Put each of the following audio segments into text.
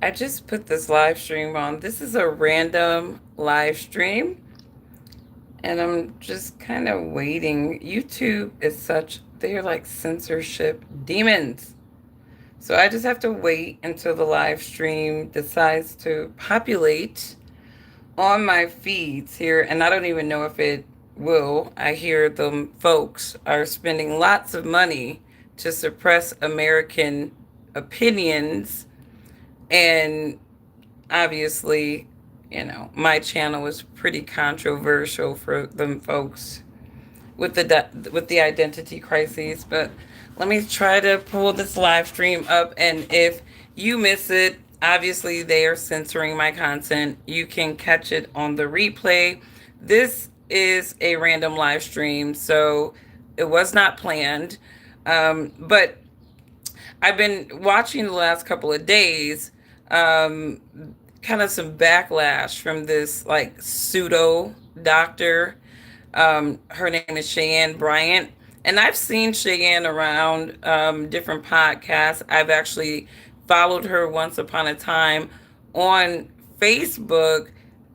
I just put this live stream on. This is a random live stream, and I'm just kind of waiting. YouTube is they're like censorship demons. So I just have to wait until the live stream decides to populate on my feeds here. And I don't even know if it will. I hear the folks are spending lots of money to suppress American opinions, and obviously, my channel is pretty controversial for them folks with the identity crises. But let me try to pull this live stream up, and if you miss it, obviously they are censoring my content. You can catch it on the replay. This is a random live stream, so it was not planned. But I've been watching the last couple of days, um, kind of some backlash from this like pseudo doctor. Her name is Cheyenne Bryant. And I've seen Cheyenne around different podcasts. I've actually followed her once upon a time on Facebook,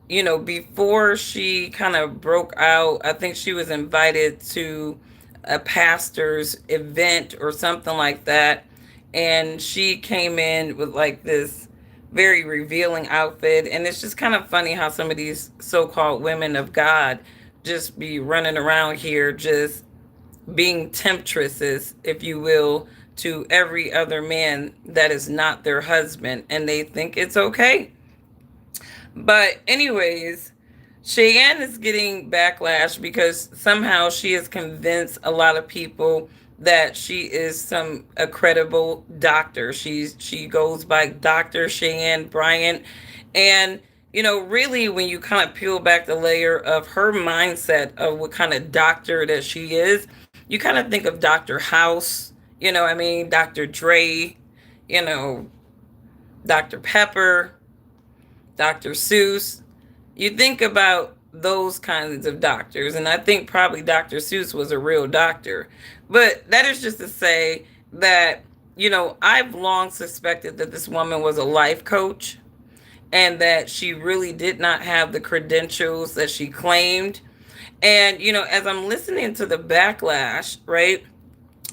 before she kind of broke out. I think she was invited to a pastor's event or something like that. And she came in with like this very revealing outfit. And it's just kind of funny how some of these so called women of God just be running around here just being temptresses, if you will, to every other man that is not their husband. And they think it's okay. But, anyways, Cheyenne is getting backlash because somehow she has convinced a lot of people that she is some a credible doctor. She goes by Dr. Cheyenne Bryant. And really, when you kind of peel back the layer of her mindset of what kind of doctor that she is, you kind of think of Dr. House, I mean, Dr. Dre, you know, Dr. Pepper, Dr. Seuss. You think about those kinds of doctors, and I think probably Dr. Seuss was a real doctor. But that is just to say that, I've long suspected that this woman was a life coach and that she really did not have the credentials that she claimed. And, as I'm listening to the backlash, right,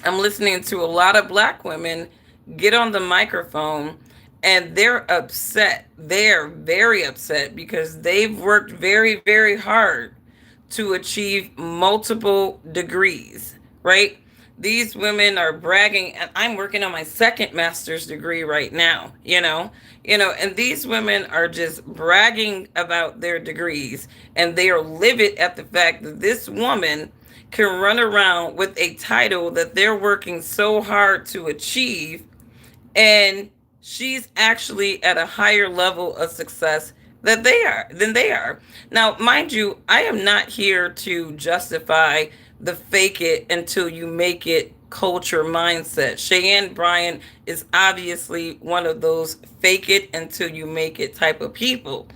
I'm listening to a lot of black women get on the microphone and they're upset. They're very upset because they've worked very, very hard to achieve multiple degrees, right? These women are bragging, and I'm working on my second master's degree right now, and these women are just bragging about their degrees, and they are livid at the fact that this woman can run around with a title that they're working so hard to achieve, and she's actually at a higher level of success than they are. Now, mind you, I am not here to justify the fake it until you make it culture mindset. Cheyenne Bryant is obviously one of those fake it until you make it type of people.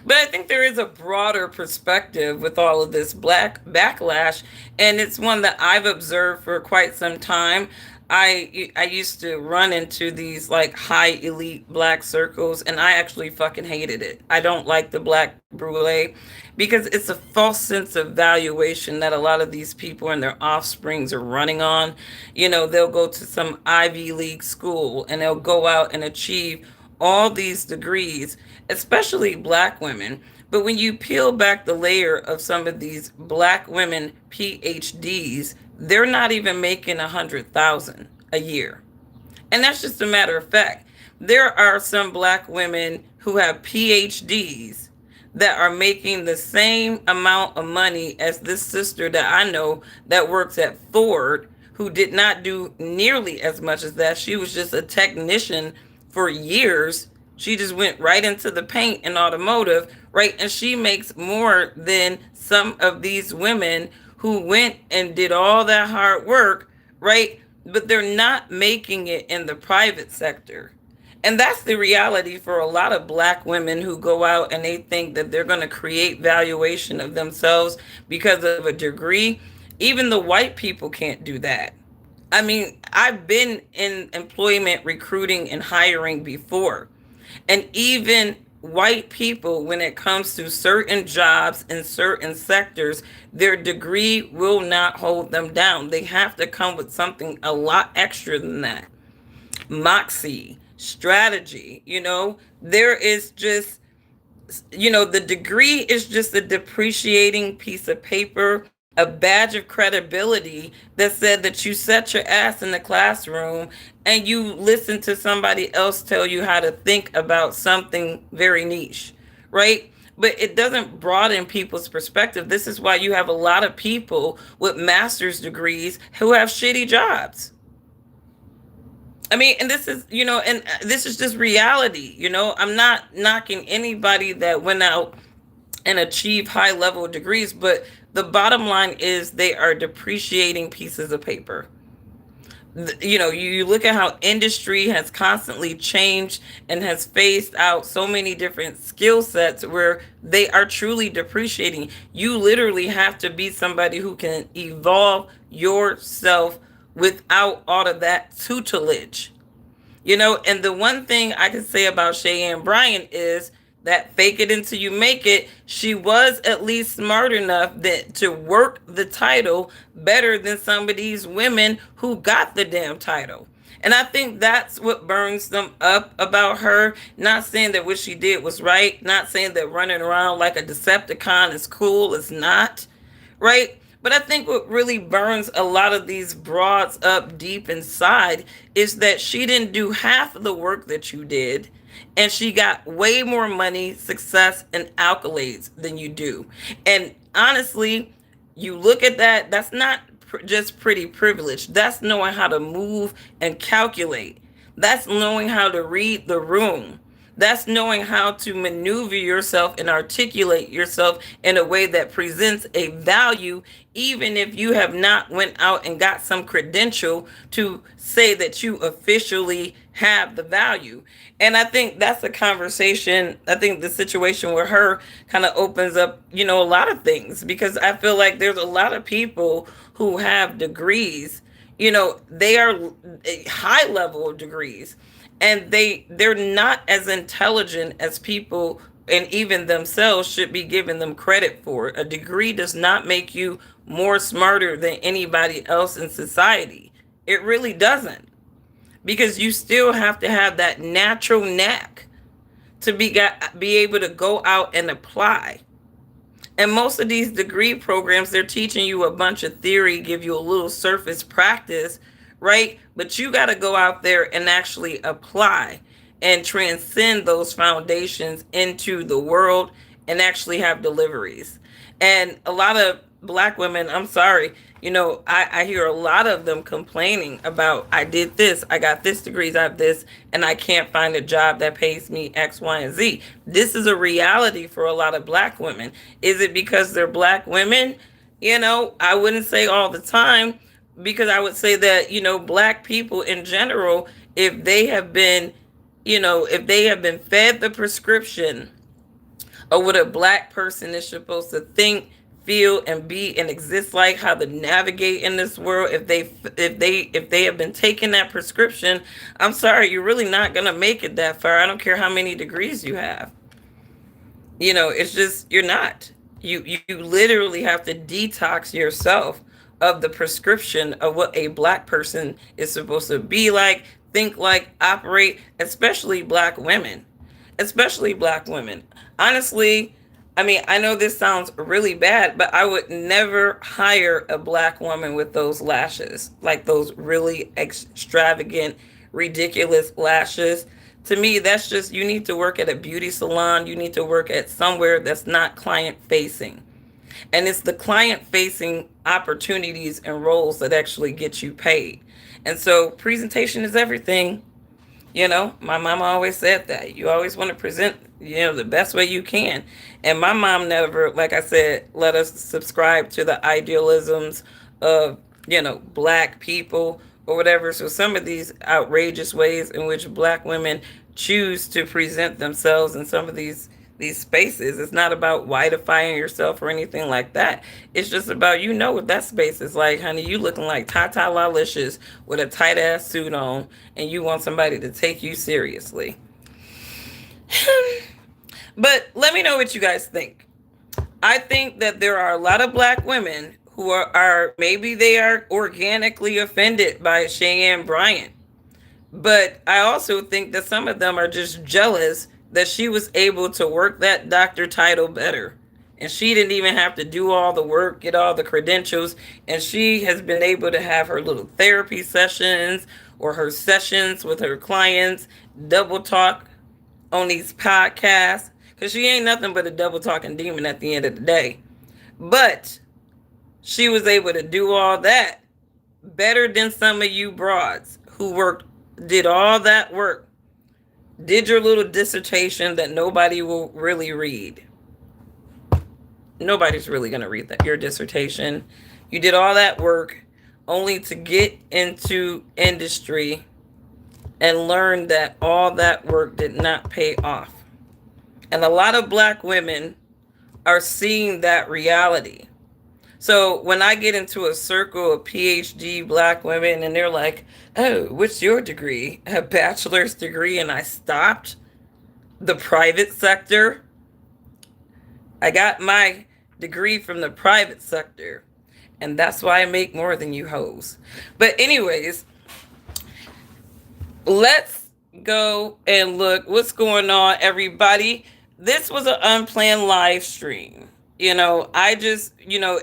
But I think there is a broader perspective with all of this black backlash, and it's one that I've observed for quite some time. I used to run into these like high elite black circles, and I actually fucking hated it. I don't like the black brulee because it's a false sense of valuation that a lot of these people and their offsprings are running on. They'll go to some Ivy League school and they'll go out and achieve all these degrees, especially black women. But when you peel back the layer of some of these black women PhDs, they're not even making 100,000 a year. And that's just a matter of fact. There are some black women who have PhDs that are making the same amount of money as this sister that I know that works at Ford, who did not do nearly as much as that. She was just a technician for years. She just went right into the paint and automotive, right? And she makes more than some of these women who went and did all that hard work, right? But they're not making it in the private sector. And that's the reality for a lot of black women who go out and they think that they're going to create valuation of themselves because of a degree. Even the white people can't do that. I mean, I've been in employment recruiting and hiring before. And even white people, when it comes to certain jobs in certain sectors, their degree will not hold them down. They have to come with something a lot extra than that. Moxie, strategy, there is just, the degree is just a depreciating piece of paper, a badge of credibility that said that you set your ass in the classroom and you listen to somebody else tell you how to think about something very niche, right? But it doesn't broaden people's perspective. This is why you have a lot of people with master's degrees who have shitty jobs. I mean, and this is, and this is just reality. I'm not knocking anybody that went out and achieved high level degrees, but the bottom line is they are depreciating pieces of paper. You look at how industry has constantly changed and has phased out so many different skill sets where they are truly depreciating. You literally have to be somebody who can evolve yourself without all of that tutelage. And the one thing I can say about Cheyenne Bryant is that fake it until you make it, she was at least smart enough that to work the title better than some of these women who got the damn title. And I think that's what burns them up about her. Not saying that what she did was right, not saying that running around like a Decepticon is cool, it's not, right? But I think what really burns a lot of these broads up deep inside is that she didn't do half of the work that you did, and she got way more money, success, and accolades than you do. And honestly, you look at that, that's not just pretty privilege. That's knowing how to move and calculate. That's knowing how to read the room. That's knowing how to maneuver yourself and articulate yourself in a way that presents a value, even if you have not went out and got some credential to say that you officially have the value. And I think that's a conversation. I think the situation with her kind of opens up, a lot of things, because I feel like there's a lot of people who have degrees, they are high level degrees, and they're not as intelligent as people and even themselves should be giving them credit for. A degree does not make you more smarter than anybody else in society. It really doesn't, because you still have to have that natural knack to be able to go out and apply. And most of these degree programs, they're teaching you a bunch of theory, give you a little surface practice, right? But you got to go out there and actually apply and transcend those foundations into the world and actually have deliveries. And a lot of Black women, I'm sorry, I hear a lot of them complaining about, I did this, I got this degrees, I have this, and I can't find a job that pays me X, Y, and Z. This is a reality for a lot of Black women. Is it because they're Black women? I wouldn't say all the time, because I would say that, Black people in general, if they have been, if they have been fed the prescription of what a Black person is supposed to think, feel, and be and exist like, how to navigate in this world, if they have been taking that prescription, I'm sorry, you're really not gonna make it that far. I don't care how many degrees you have. It's just, you're not. You literally have to detox yourself of the prescription of what a Black person is supposed to be like, think like, operate, especially Black women. Especially Black women. Honestly, I mean, I know this sounds really bad, but I would never hire a Black woman with those lashes, like those really extravagant, ridiculous lashes. To me, that's just, you need to work at a beauty salon. You need to work at somewhere that's not client facing. And it's the client facing opportunities and roles that actually get you paid. And so presentation is everything. My mama always said that. You always want to present, the best way you can. And my mom never, like I said, let us subscribe to the idealisms of, Black people or whatever. So some of these outrageous ways in which Black women choose to present themselves in some of these spaces, it's not about whiteifying yourself or anything like that. It's just about, what that space is like. Honey, you looking like Tata Lalicious with a tight ass suit on, and you want somebody to take you seriously. But let me know what you guys think. I think that there are a lot of black women who are maybe they are organically offended by Cheyenne Bryant. But I also think that some of them are just jealous that she was able to work that doctor title better. And she didn't even have to do all the work, get all the credentials. And she has been able to have her little therapy sessions or her sessions with her clients, double talk on these podcasts. Because she ain't nothing but a double talking demon at the end of the day. But she was able to do all that better than some of you broads who did all that work, did your little dissertation that nobody will really read. Nobody's really going to read that your dissertation. You did all that work only to get into industry and learn that all that work did not pay off. And a lot of black women are seeing that reality. So when I get into a circle of PhD black women and they're like, "Oh, what's your degree?" A bachelor's degree, and I stopped the private sector. I got my degree from the private sector, and that's why I make more than you hoes. But anyways, let's go and look what's going on, everybody. This was an unplanned live stream. I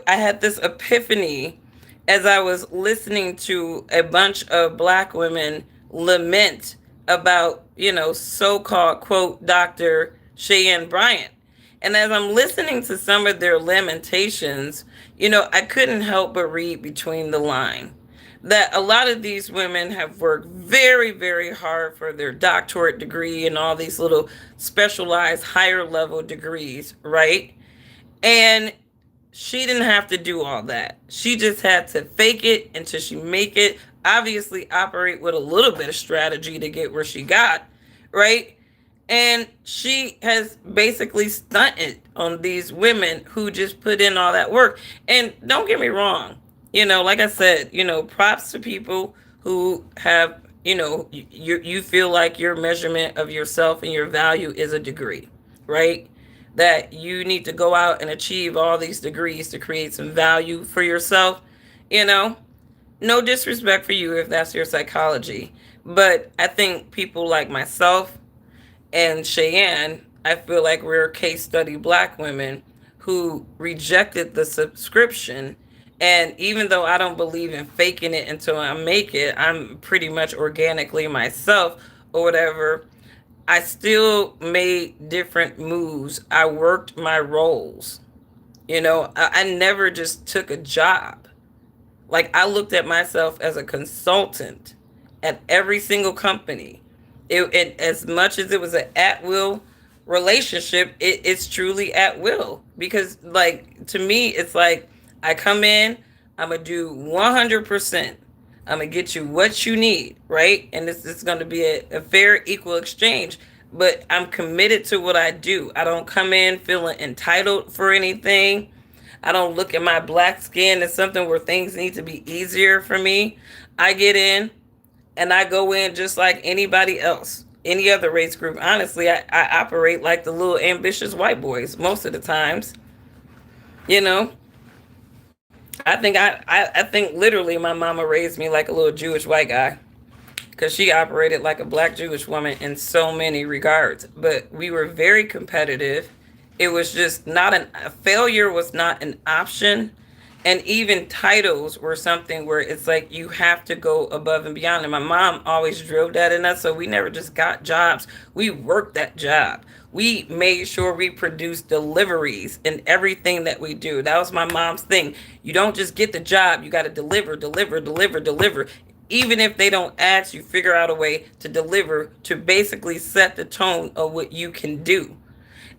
had this epiphany as I was listening to a bunch of black women lament about, so-called quote Dr. Cheyenne Bryant. And as I'm listening to some of their lamentations, I couldn't help but read between the line that a lot of these women have worked very, very hard for their doctorate degree and all these little specialized higher level degrees, right? And she didn't have to do all that. She just had to fake it until she make it. Obviously, operate with a little bit of strategy to get where she got, right? And she has basically stunted on these women who just put in all that work. And don't get me wrong, like I said, props to people who have, you feel like your measurement of yourself and your value is a degree, right? That you need to go out and achieve all these degrees to create some value for yourself. No disrespect for you if that's your psychology. But I think people like myself and Cheyenne, I feel like we're case study black women who rejected the subscription. And even though I don't believe in faking it until I make it, I'm pretty much organically myself or whatever. I still made different moves. I worked my roles. I never just took a job. Like I looked at myself as a consultant at every single company. It as much as it was an at will relationship, it's truly at will because like to me it's like I come in, I'm gonna do 100%. I'm gonna get you what you need, right? And this is gonna be a fair, equal exchange. But I'm committed to what I do. I don't come in feeling entitled for anything. I don't look at my black skin as something where things need to be easier for me. I get in and I go in just like anybody else, any other race group. Honestly, I operate like the little ambitious white boys most of the times. You know, I think literally my mama raised me like a little Jewish white guy because she operated like a black Jewish woman in so many regards. But we were very competitive. It was just not a failure was not an option. And even titles were something where it's like you have to go above and beyond. And my mom always drilled that in us. So we never just got jobs. We worked that job. We made sure we produced deliveries in everything that we do. That was my mom's thing. You don't just get the job. You got to deliver, deliver, deliver, deliver. Even if they don't ask, you figure out a way to deliver to basically set the tone of what you can do.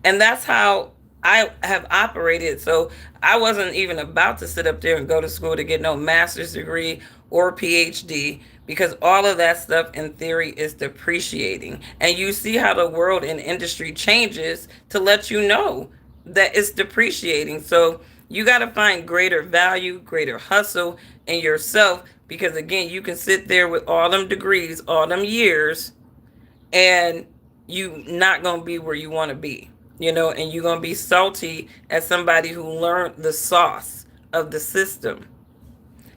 And that's how I have operated. So I wasn't even about to sit up there and go to school to get no master's degree or PhD because all of that stuff in theory is depreciating. And you see how the world and industry changes to let you know that it's depreciating. So you got to find greater value, greater hustle in yourself because again, you can sit there with all them degrees, all them years, and you not gonna be where you want to be, you know, and you're gonna be salty as somebody who learned the sauce of the system.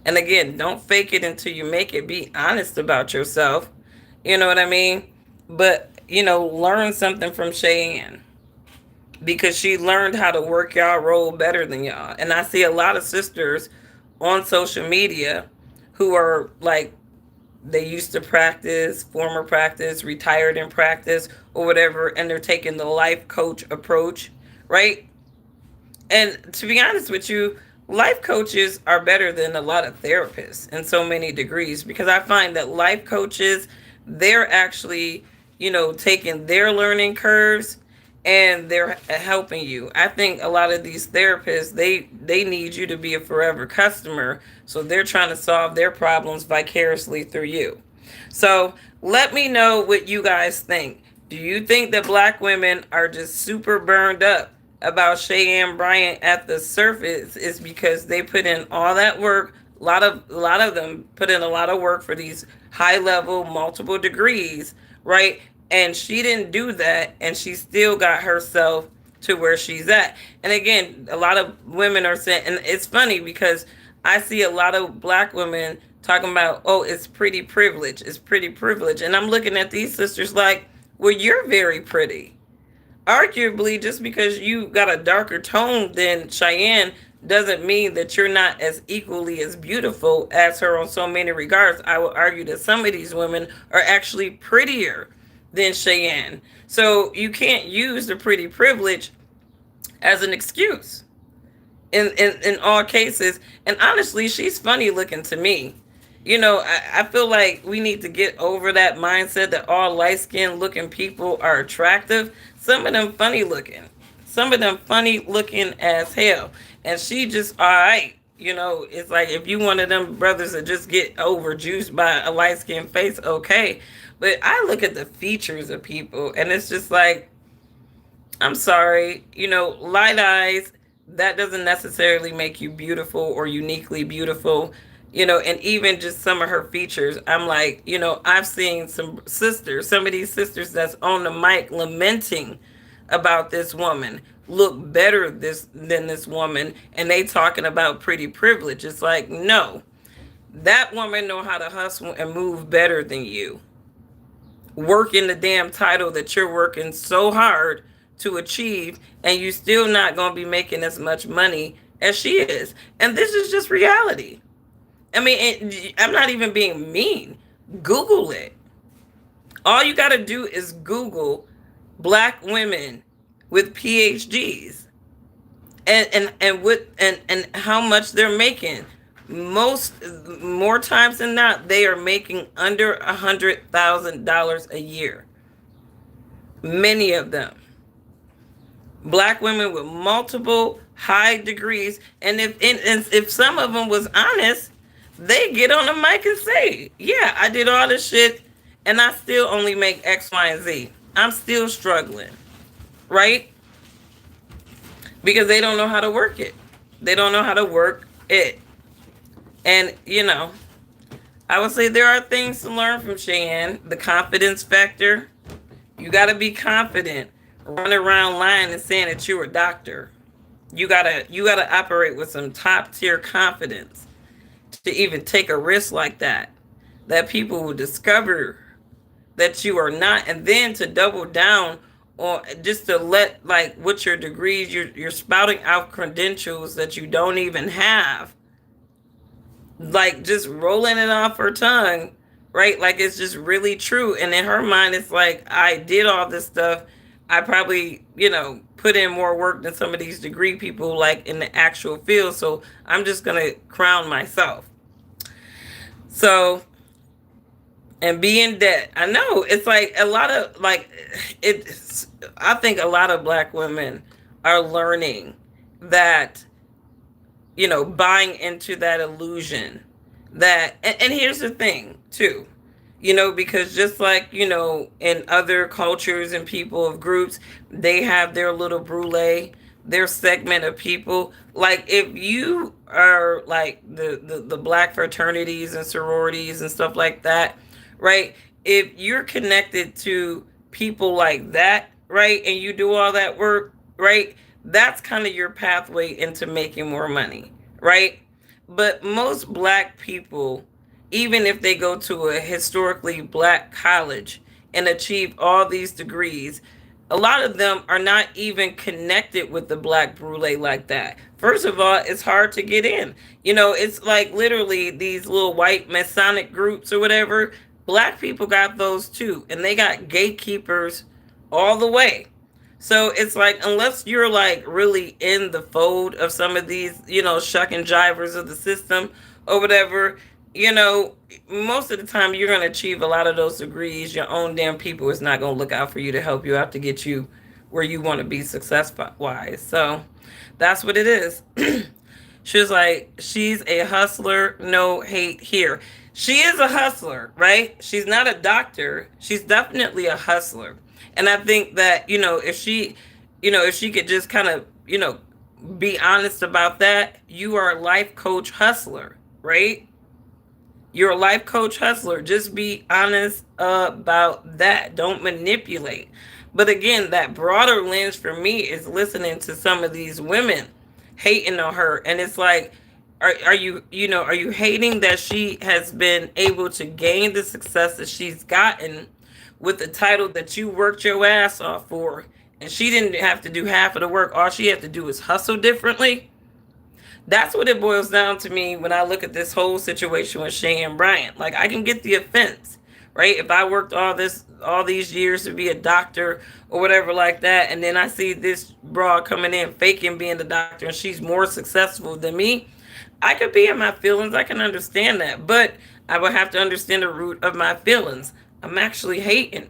And again, don't fake it until you make it. Be honest about yourself. You know what I mean? But, you know, learn something from Cheyenne because she learned how to work y'all role better than y'all. And I see a lot of sisters on social media who are like, they used to practice, former practice, retired in practice, or whatever, and they're taking the life coach approach, right? And to be honest with you, life coaches are better than a lot of therapists in so many degrees because I find that life coaches, they're actually, you know, taking their learning curves and they're helping you. I think a lot of these therapists, they need you to be a forever customer, so they're trying to solve their problems vicariously through you. So, let me know what you guys think. Do you think that black women are just super burned up about Cheyenne Bryant at the surface is because they put in all that work. A lot of them put in a lot of work for these high level multiple degrees, right? And she didn't do that, and she still got herself to where she's at. And again, a lot of women are saying, and it's funny because I see a lot of black women talking about, oh, it's pretty privilege, it's pretty privilege, and I'm looking at these sisters like, well, you're very pretty. Arguably, just because you got a darker tone than Cheyenne doesn't mean that you're not as equally as beautiful as her on so many regards. I would argue that some of these women are actually prettier than Cheyenne. So you can't use the pretty privilege as an excuse in all cases. And honestly, she's funny looking to me. You know, I feel like we need to get over that mindset that all light skinned looking people are attractive. Some of them funny looking. Some of them funny looking as hell. And she just all right. You know, it's like if you one of them brothers that just get overjuiced by a light skinned face, okay. But I look at the features of people and it's just like, I'm sorry, you know, light eyes, that doesn't necessarily make you beautiful or uniquely beautiful, you know, and even just some of her features. I'm like, you know, I've seen some of these sisters that's on the mic lamenting about this woman look better than this woman, and they talking about pretty privilege. It's like, no, that woman know how to hustle and move better than you, work in the damn title that you're working so hard to achieve, and you still not going to be making as much money as she is. And this is just reality. I mean, I'm not even being mean. Google it. All you got to do is Google black women with PhDs and how much they're making. Most more times than not, they are making under $100,000 a year. Many of them, black women with multiple high degrees, and if some of them was honest, they get on the mic and say, "Yeah, I did all this shit, and I still only make X, Y, and Z. I'm still struggling." Right? Because they don't know how to work it. They don't know how to work it. And, you know, I would say there are things to learn from Cheyenne. The confidence factor. You got to be confident. Run around lying and saying that you're a doctor. You gotta operate with some top tier confidence to even take a risk like that. That people will discover that you are not, and then to double down or just to let like what your degrees, you're spouting out credentials that you don't even have, like just rolling it off her tongue, right? Like it's just really true. And in her mind, it's like, I did all this stuff. I probably, you know, put in more work than some of these degree people, like in the actual field. So I'm just going to crown myself. So, and be in debt. I know it's like a lot of like, it's, I think a lot of black women are learning that, you know, buying into that illusion that, and here's the thing too, you know, because just like, you know, in other cultures and people of groups, they have their little brulee, their segment of people. Like if you are like the black fraternities and sororities and stuff like that, right? If you're connected to people like that, right? And you do all that work, right? That's kind of your pathway into making more money, right? But most black people, even if they go to a historically black college and achieve all these degrees, a lot of them are not even connected with the black brulee like that. First of all, it's hard to get in. It's like literally these little white Masonic groups or whatever. Black people got those too, and they got gatekeepers all the way. So it's like, unless you're like really in the fold of some of these, shuck and jivers of the system or whatever, you know, most of the time you're going to achieve a lot of those degrees. Your own damn people is not going to look out for you to help you out to get you where you want to be success wise. So that's what it is. She was like, she's a hustler, no hate here. She is a hustler, right? She's not a doctor. She's definitely a hustler. And I think that, if she could just kind of, be honest about that, you are a life coach hustler, right? You're a life coach hustler. Just be honest about that. Don't manipulate. But again, that broader lens for me is listening to some of these women hating on her. And it's like, are you hating that she has been able to gain the success that she's gotten with the title that you worked your ass off for? And she didn't have to do half of the work. All she had to do is hustle differently. That's what it boils down to me when I look at this whole situation with Cheyenne Bryant. Like, I can get the offense, right? If I worked all these years to be a doctor or whatever like that, and then I see this broad coming in faking being the doctor and she's more successful than me, I could be in my feelings. I can understand that, but I would have to understand the root of my feelings. I'm actually hating.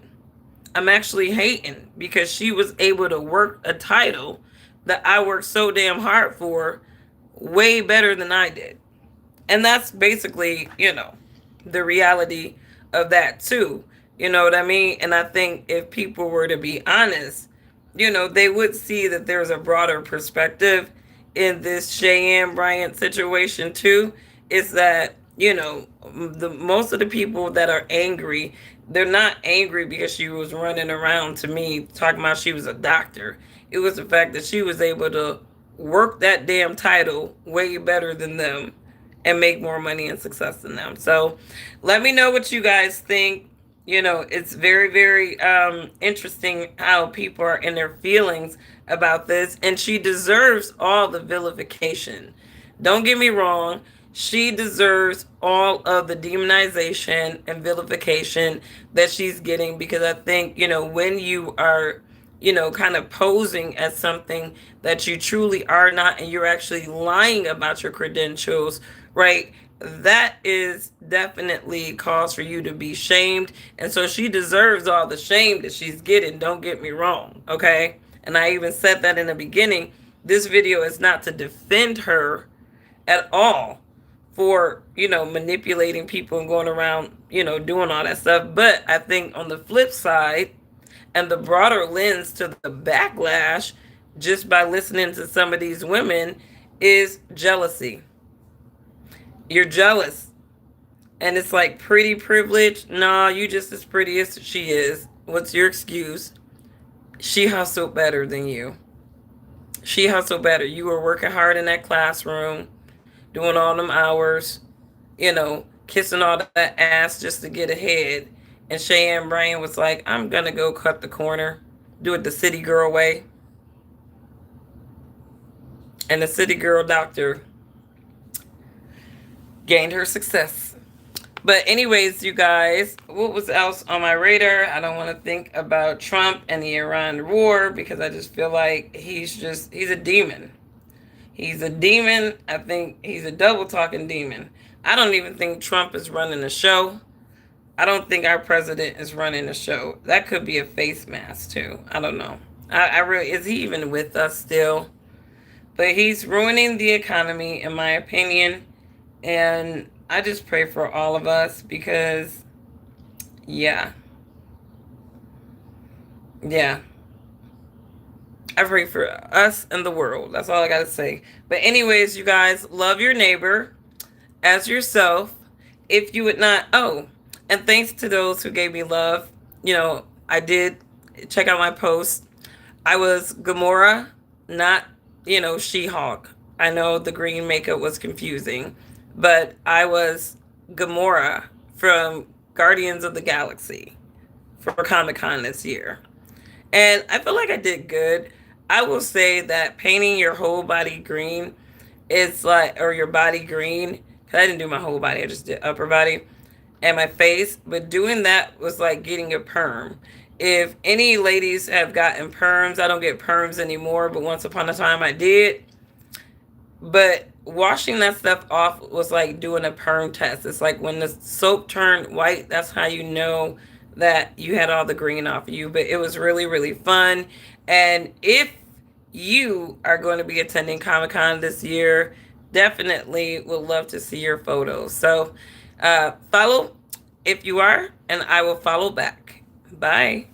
I'm actually hating because she was able to work a title that I worked so damn hard for way better than I did. And that's basically, the reality of that too. You know what I mean? And I think if people were to be honest, they would see that there's a broader perspective in this Cheyenne Bryant situation too. Is that, the most of the people that are angry, they're not angry because she was running around to me talking about she was a doctor. It was the fact that she was able to work that damn title way better than them and make more money and success than them. So let me know what you guys think. It's very, very interesting how people are in their feelings about this. And she deserves all the vilification. Don't get me wrong. She deserves all of the demonization and vilification that she's getting, because I think, when you are, kind of posing as something that you truly are not, and you're actually lying about your credentials, right? That is definitely cause for you to be shamed. And so she deserves all the shame that she's getting. Don't get me wrong. Okay. And I even said that in the beginning. This video is not to defend her at all for, manipulating people and going around, doing all that stuff. But I think on the flip side, and the broader lens to the backlash, just by listening to some of these women, is jealousy. You're jealous. And it's like, pretty privilege. Nah, you just as pretty as she is. What's your excuse? She hustled better than you. She hustled better. You were working hard in that classroom, doing all them hours, kissing all that ass just to get ahead. And Cheyenne Bryant was like, I'm going to go cut the corner, do it the city girl way. And the city girl doctor gained her success. But anyways, you guys, what was else on my radar? I don't want to think about Trump and the Iran war, because I just feel like he's a demon. He's a demon. I think he's a double talking demon. I don't even think Trump is running the show. I don't think our president is running the show. That could be a face mask too. I don't know. I really, is he even with us still? But he's ruining the economy, in my opinion. And I just pray for all of us, because, yeah. I pray for us and the world. That's all I got to say. But anyways, you guys, love your neighbor as yourself. If you would not, and thanks to those who gave me love. I did Check out my post. I was Gamora, not, She-Hulk. I know the green makeup was confusing, but I was Gamora from Guardians of the Galaxy for Comic Con this year. And I feel like I did good. I will say that painting your whole body green is like, or your body green, because I didn't do my whole body, I just did upper body and my face. But doing that was like getting a perm. If any ladies have gotten perms, I don't get perms anymore, but once upon a time I did. But washing that stuff off was like doing a perm test. It's like when the soap turned white, that's how you know that you had all the green off you. But it was really, really fun. And if you are going to be attending Comic Con this year, definitely would love to see your photos. So follow if you are, and I will follow back. Bye.